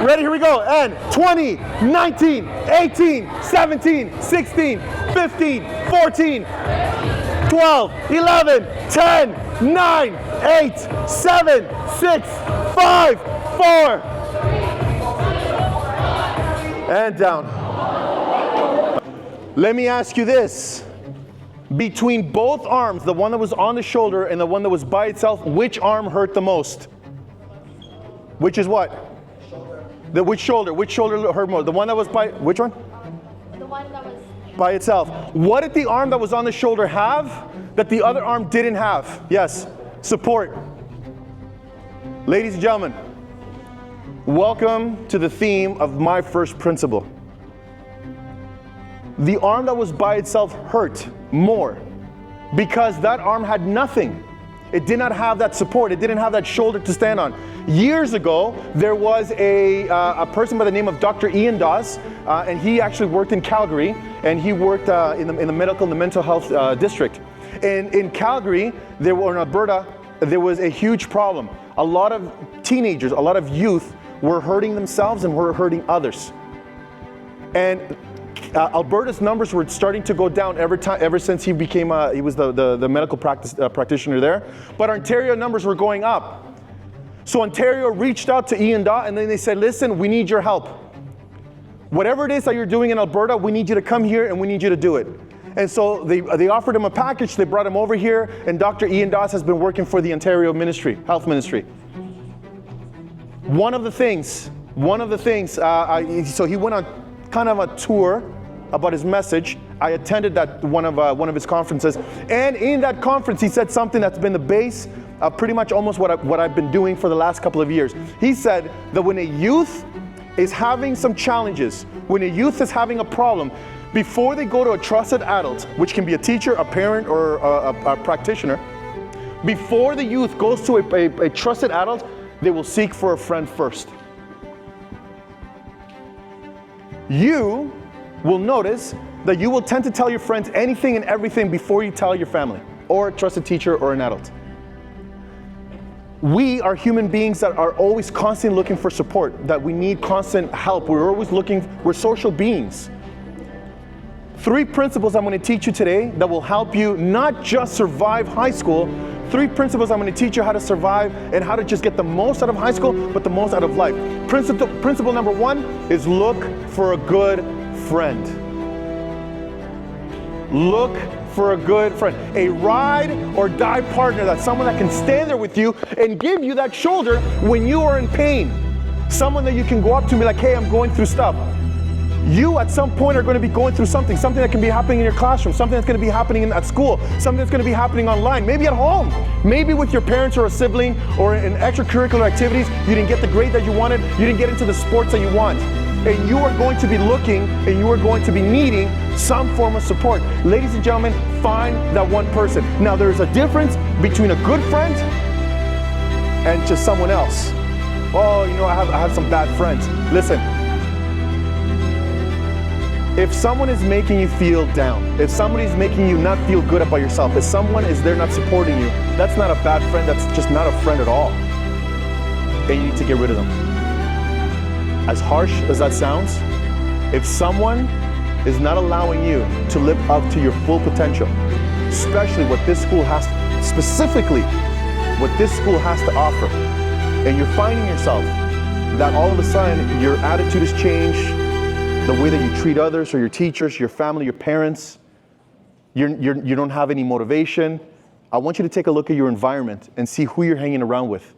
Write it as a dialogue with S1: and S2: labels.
S1: Ready? Here we go. And 20, 19, 18, 17, 16, 15, 14, 12, 11, 10, 9, 8, 7, 6, 5, 4. And down. Let me ask you this. Between both arms, the one that was on the shoulder and the one that was by itself, which arm hurt the most? Which is what? Which shoulder? Which shoulder hurt more? The one that was by, which one?
S2: The one that was
S1: by itself. What did the arm that was on the shoulder have that the other arm didn't have? Yes, support. Ladies and gentlemen, welcome to the theme of my first principle. The arm that was by itself hurt more because that arm had nothing. It did not have that support. It didn't have that shoulder to stand on. Years ago, there was a person by the name of Dr. Ian Dawes, and he actually worked in Calgary, and he worked in the medical and the mental health district. And in Calgary, in Alberta, there was a huge problem. A lot of teenagers, a lot of youth were hurting themselves and were hurting others. And Alberta's numbers were starting to go down ever since he became he was the medical practitioner there. But Ontario numbers were going up. So Ontario reached out to Ian Daw, and then they said, listen, we need your help. Whatever it is that you're doing in Alberta, we need you to come here and we need you to do it. And so they offered him a package, they brought him over here, and Dr. Ian Dawes has been working for the Ontario Ministry, Health Ministry. One of the things, so he went on kind of a tour about his message. I attended that one of his conferences, and in that conference he said something that's been the base of pretty much almost what I've been doing for the last couple of years. He said that when a youth is having some challenges, when a youth is having a problem, before they go to a trusted adult, which can be a teacher, a parent, or a practitioner, before the youth goes to a trusted adult, they will seek for a friend first. You will notice that you will tend to tell your friends anything and everything before you tell your family, or a trusted teacher, or an adult. We are human beings that are always constantly looking for support, that we need constant help. We're social beings. 3 principles I'm going to teach you today that will help you not just survive high school. 3 principles I'm going to teach you how to survive and how to just get the most out of high school, but the most out of life. Principle number 1 is look for a good friend. Look for a good friend. A ride or die partner. That's someone that can stand there with you and give you that shoulder when you are in pain. Someone that you can go up to and be like, hey, I'm going through stuff. You at some point are going to be going through something that can be happening in your classroom, something that's going to be happening at school, something that's going to be happening online, maybe at home, maybe with your parents or a sibling, or in extracurricular activities. You didn't get the grade that you wanted, you didn't get into the sports that you want. And you are going to be looking, and you are going to be needing some form of support. Ladies and gentlemen, find that one person. Now, there's a difference between a good friend and just someone else. Oh, I have some bad friends. Listen, if someone is making you feel down, if somebody's making you not feel good about yourself, if someone is there not supporting you, that's not a bad friend, that's just not a friend at all. And you need to get rid of them. As harsh as that sounds, if someone is not allowing you to live up to your full potential, especially what this school has, specifically what this school has to offer, and you're finding yourself that all of a sudden your attitude has changed, the way that you treat others, or your teachers, your family, your parents, you don't have any motivation, I want you to take a look at your environment and see who you're hanging around with.